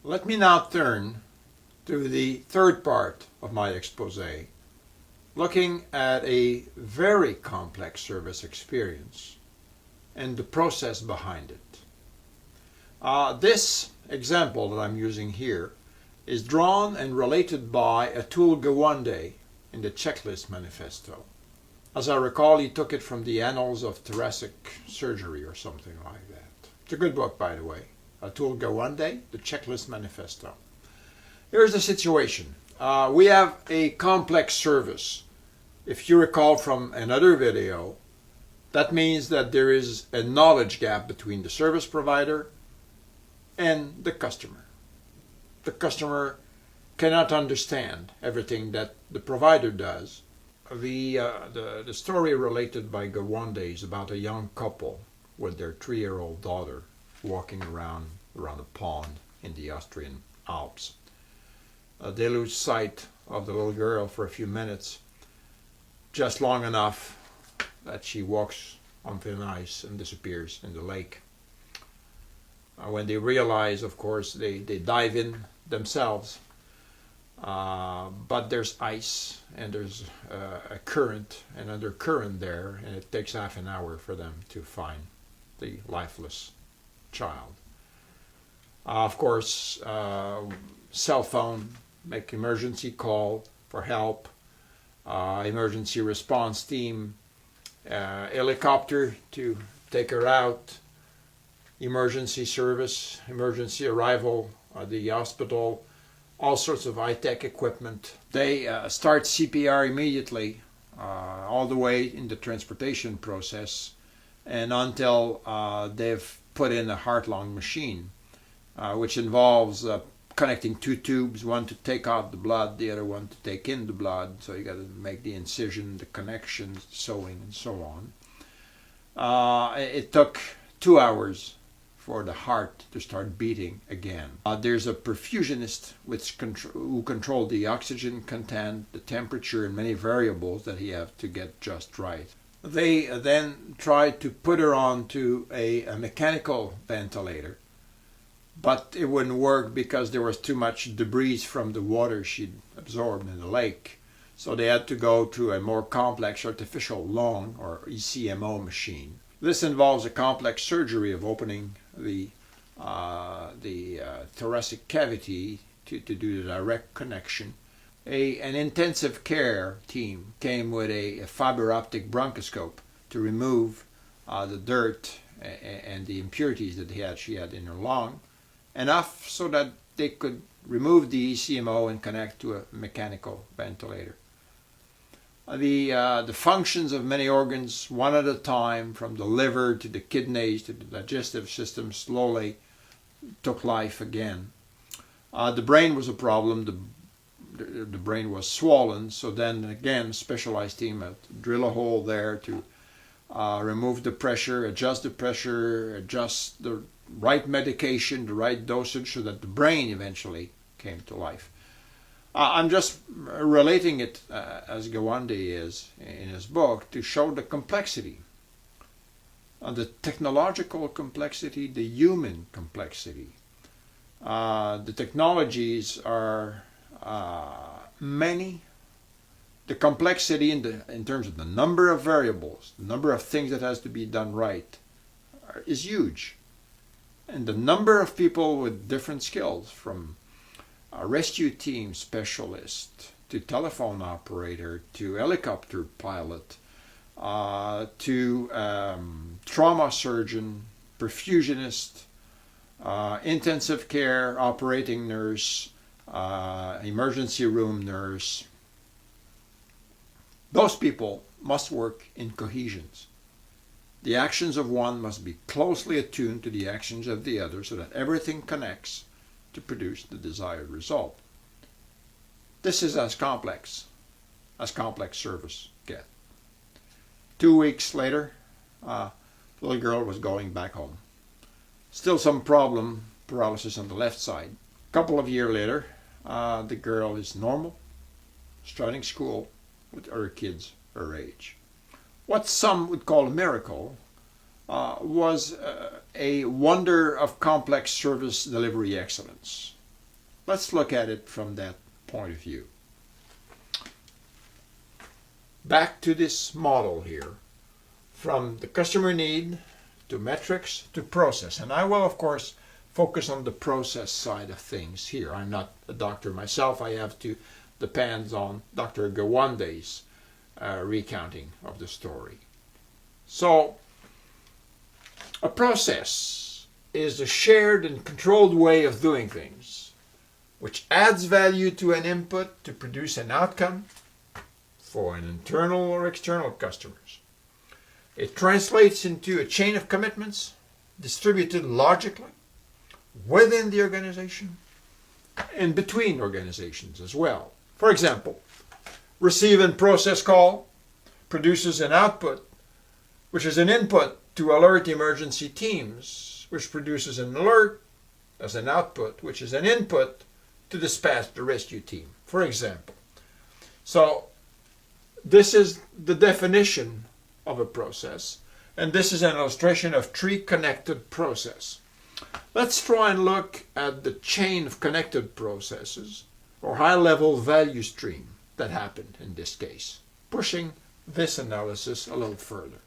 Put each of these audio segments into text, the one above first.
Let me now turn to the third part of my expose, looking at a very complex service experience and the process behind it. This example that I'm using here is drawn and related by Atul Gawande in the Checklist Manifesto. As I recall, he took it from the Annals of Thoracic Surgery or something like that. It's a good book, by the way. Atul Gawande, the Checklist Manifesto. Here's the situation. We have a complex service. If you recall from another video, that means that there is a knowledge gap between the service provider and the customer. The customer cannot understand everything that the provider does. The story related by Gawande is about a young couple with their 3-year-old daughter walking around a pond in the Austrian Alps. They lose sight of the little girl for a few minutes, just long enough that she walks on thin ice and disappears in the lake. When they realize, of course, they dive in themselves, but there's ice and there's a current, an undercurrent there, and it takes half an hour for them to find the lifeless child. Of course, cell phone, make emergency call for help, emergency response team, helicopter to take her out, emergency service, emergency arrival at the hospital, all sorts of high-tech equipment. They start CPR immediately, all the way in the transportation process, and until they've put in a heart-lung machine, which involves connecting 2 tubes, one to take out the blood, the other one to take in the blood. So you got to make the incision, the connection, sewing, and so on. It took 2 hours for the heart to start beating again. There's a perfusionist who controlled the oxygen content, the temperature, and many variables that he have to get just right. They then tried to put her onto a mechanical ventilator, but it wouldn't work because there was too much debris from the water she'd absorbed in the lake. So they had to go to a more complex artificial lung, or ECMO machine. This involves a complex surgery of opening the thoracic cavity to do the direct connection. An intensive care team came with a fiber optic bronchoscope to remove the dirt and the impurities that she had in her lung, enough so that they could remove the ECMO and connect to a mechanical ventilator. The functions of many organs, one at a time, from the liver to the kidneys to the digestive system, slowly took life again. The brain was a problem. The brain was swollen, so then again, a specialized team had to drill a hole there to remove the pressure, adjust the right medication, the right dosage, so that the brain eventually came to life. I'm just relating it, as Gawande is in his book, to show the complexity, the technological complexity, the human complexity. The technologies are many. The complexity in terms of the number of variables, the number of things that has to be done right, is huge. And the number of people with different skills, from a rescue team specialist to telephone operator to helicopter pilot to trauma surgeon, perfusionist, intensive care operating nurse, emergency room nurse. Those people must work in cohesions. The actions of one must be closely attuned to the actions of the other so that everything connects to produce the desired result. This is as complex service gets. 2 weeks later, the little girl was going back home. Still some paralysis on the left side. A couple of years later, the girl is normal, starting school with other kids her age. What some would call a miracle was a wonder of complex service delivery excellence. let's look at it from that point of view. Back to this model here, from the customer need to metrics to process. And I will, of course, focus on the process side of things here. I'm not a doctor myself. I have to depend on Dr. Gawande's recounting of the story. So, a process is a shared and controlled way of doing things, which adds value to an input to produce an outcome for an internal or external customers. It translates into a chain of commitments distributed logically within the organization and between organizations as well. For example, receive and process call produces an output, which is an input to alert emergency teams, which produces an alert as an output, which is an input to dispatch the rescue team, for example. So this is the definition of a process, and this is an illustration of three connected processes. Let's try and look at the chain of connected processes, or high-level value stream that happened in this case, pushing this analysis a little further.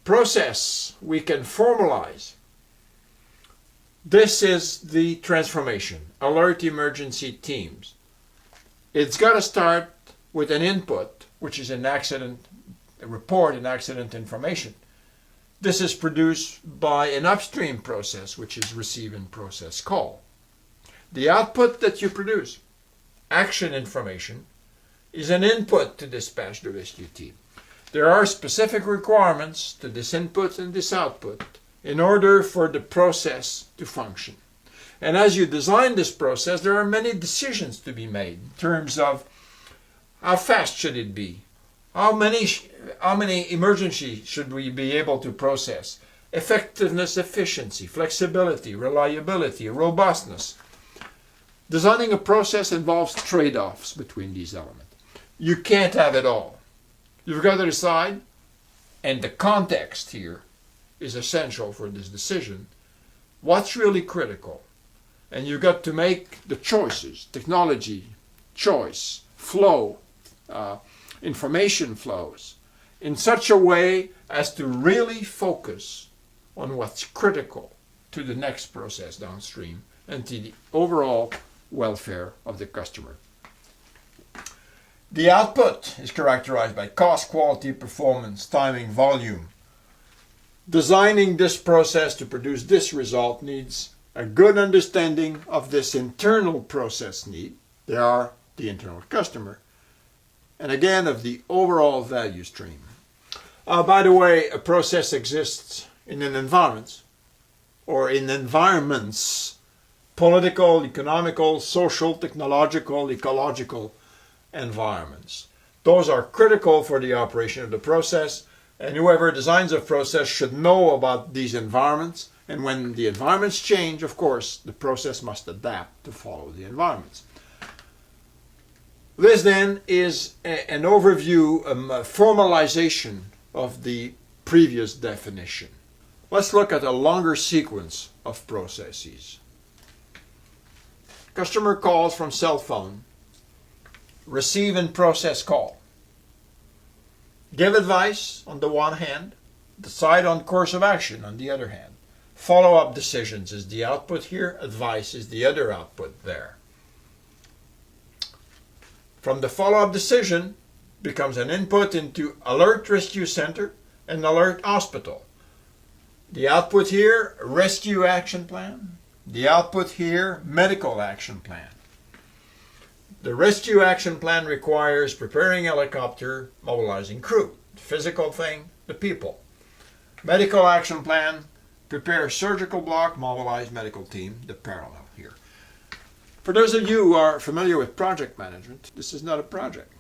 Process we can formalize. This is the transformation, alert emergency teams. It's got to start with an input, which is an accident, a report, an accident information. This is produced by an upstream process, which is receive and process call. The output that you produce, action information, is an input to dispatch the rescue team. There are specific requirements to this input and this output in order for the process to function. And as you design this process, there are many decisions to be made in terms of how fast should it be, how many emergencies should we be able to process, effectiveness, efficiency, flexibility, reliability, robustness. Designing a process involves trade-offs between these elements. You can't have it all. You've got to decide, and the context here is essential for this decision, what's really critical. And you've got to make the choices, technology, choice, flow, information flows, in such a way as to really focus on what's critical to the next process downstream and to the overall welfare of the customer. The output is characterized by cost, quality, performance, timing, volume. Designing this process to produce this result needs a good understanding of this internal process need. They are the internal customer. And again, of the overall value stream. By the way, a process exists in an environment, or in environments, political, economical, social, technological, ecological environments. Those are critical for the operation of the process, and whoever designs a process should know about these environments, and when the environments change, of course, the process must adapt to follow the environments. This then is an overview, a formalization of the previous definition. Let's look at a longer sequence of processes. Customer calls from cell phone. Receive and process call. Give advice on the one hand, decide on course of action on the other hand. Follow-up decisions is the output here, advice is the other output there. From the follow-up decision becomes an input into alert rescue center and alert hospital. The output here, rescue action plan. The output here, medical action plan. The rescue action plan requires preparing helicopter, mobilizing crew. The physical thing, the people. Medical action plan, prepare surgical block, mobilize medical team, the parallel here. For those of you who are familiar with project management, this is not a project.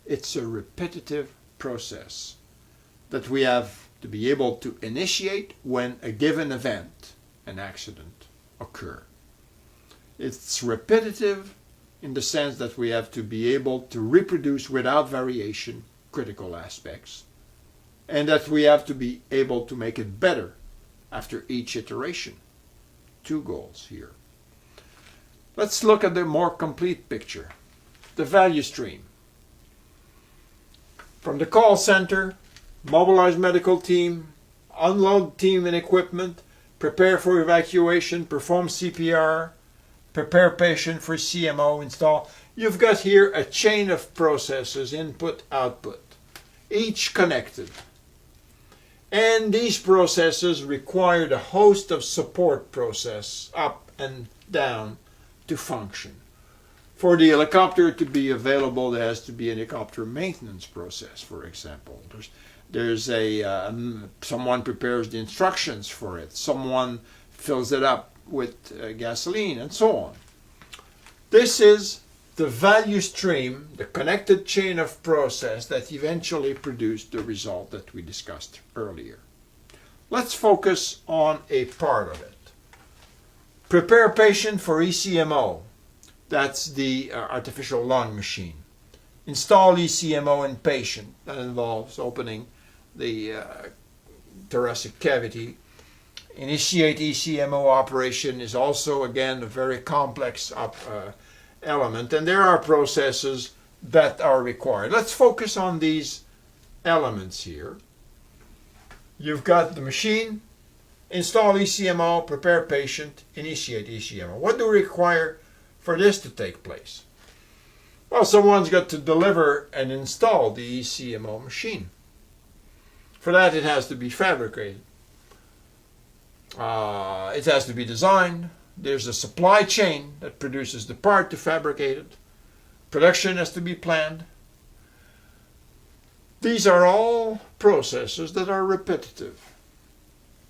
It's a repetitive process that we have to be able to initiate when a given event, an accident, occurs. It's repetitive in the sense that we have to be able to reproduce without variation critical aspects, and that we have to be able to make it better after each iteration. Two goals here. Let's look at the more complete picture, the value stream. From the call center, mobilize medical team, unload team and equipment, prepare for evacuation, perform CPR, prepare patient for CMO, install. You've got here a chain of processes, input, output, each connected. And these processes required a host of support processes up and down to function. For the helicopter to be available, there has to be a helicopter maintenance process, for example. There's someone prepares the instructions for it, someone fills it up with gasoline, and so on. This is the value stream, the connected chain of process that eventually produced the result that we discussed earlier. Let's focus on a part of it. Prepare patient for ECMO. That's the artificial lung machine. Install ECMO in patient. That involves opening the thoracic cavity. Initiate ECMO operation is also, again, a very complex element, and there are processes that are required. Let's focus on these elements here. You've got the machine, install ECMO, prepare patient, initiate ECMO. What do we require for this to take place? Well, someone's got to deliver and install the ECMO machine. For that, it has to be fabricated. It has to be designed. There's a supply chain that produces the part to fabricate it. Production has to be planned. These are all processes that are repetitive.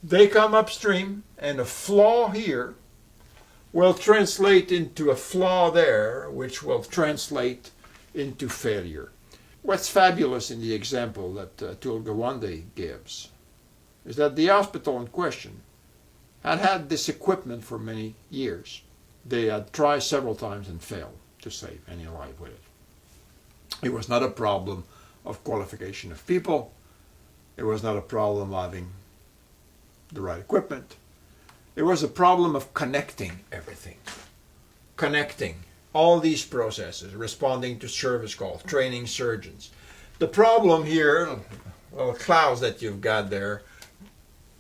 They come upstream, and a flaw here will translate into a flaw there, which will translate into failure. What's fabulous in the example that Atul Gawande gives is that the hospital in question had this equipment for many years. They had tried several times and failed to save any life with it. It was not a problem of qualification of people. It was not a problem of having the right equipment. It was a problem of connecting everything. Connecting all these processes, responding to service calls, training surgeons. The problem here, little clouds that you've got there,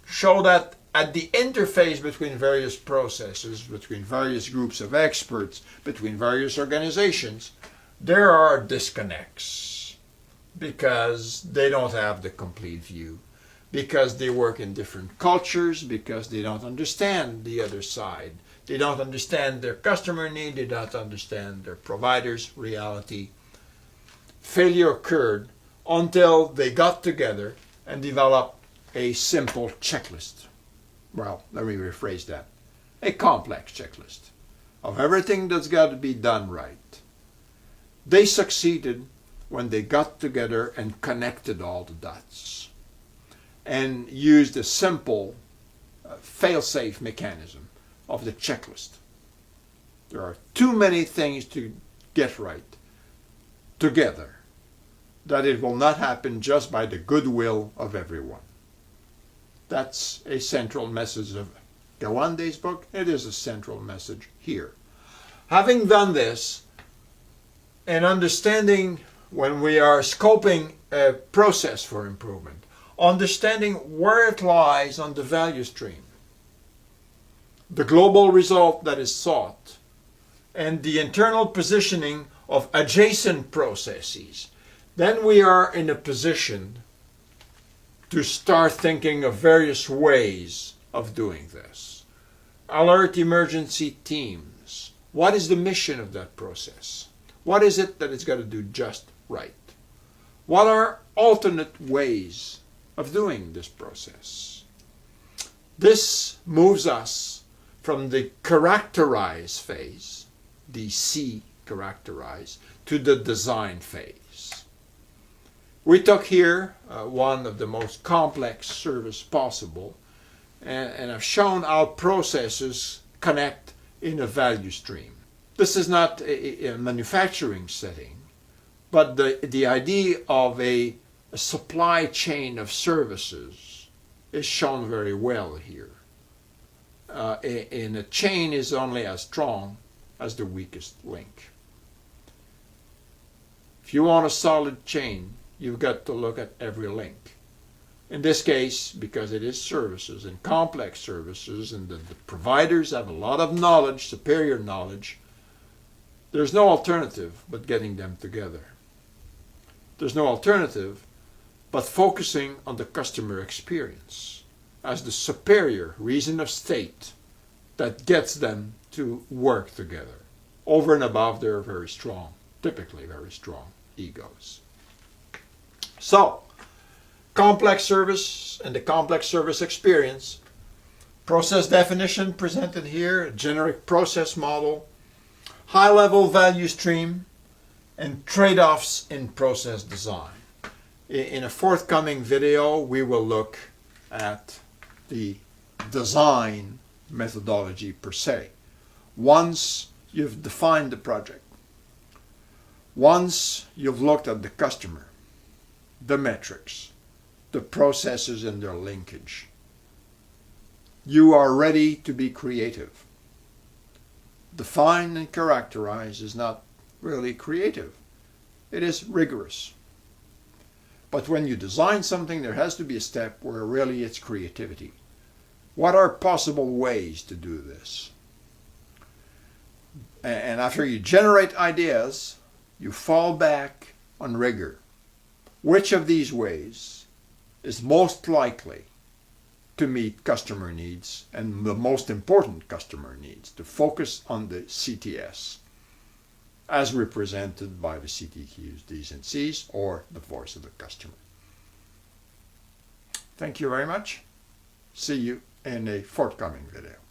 show that at the interface between various processes, between various groups of experts, between various organizations, there are disconnects because they don't have the complete view, because they work in different cultures, because they don't understand the other side. They don't understand their customer need, they don't understand their provider's reality. Failure occurred until they got together and developed a simple checklist. Well, let me rephrase that. A complex checklist of everything that's got to be done right. They succeeded when they got together and connected all the dots and used a simple fail-safe mechanism of the checklist. There are too many things to get right together that it will not happen just by the goodwill of everyone. That's a central message of Gawande's book. It is a central message here. Having done this and understanding when we are scoping a process for improvement, understanding where it lies on the value stream, the global result that is sought, and the internal positioning of adjacent processes, then we are in a position to start thinking of various ways of doing this. Alert emergency teams. What is the mission of that process? What is it that it's got to do just right? What are alternate ways of doing this process? This moves us from the characterize phase, the C, characterize, to the design phase. We took here one of the most complex service possible, and I've shown how processes connect in a value stream. This is not a manufacturing setting, but the idea of a supply chain of services is shown very well here. And a chain is only as strong as the weakest link. If you want a solid chain, you've got to look at every link. In this case, because it is services and complex services, and the providers have a lot of knowledge, superior knowledge, there's no alternative but getting them together. There's no alternative but focusing on the customer experience as the superior reason of state that gets them to work together over and above their very strong, typically very strong egos. So, complex service and the complex service experience, process definition presented here, a generic process model, high-level value stream, and trade-offs in process design. In a forthcoming video, we will look at the design methodology per se. Once you've defined the project, once you've looked at the customer, the metrics, the processes and their linkage, you are ready to be creative. Define and characterize is not really creative. It is rigorous. But when you design something, there has to be a step where really it's creativity. What are possible ways to do this? And after you generate ideas, you fall back on rigor. Which of these ways is most likely to meet customer needs and the most important customer needs, to focus on the CTS as represented by the CTQs, Ds and Cs, or the voice of the customer. Thank you very much. See you in a forthcoming video.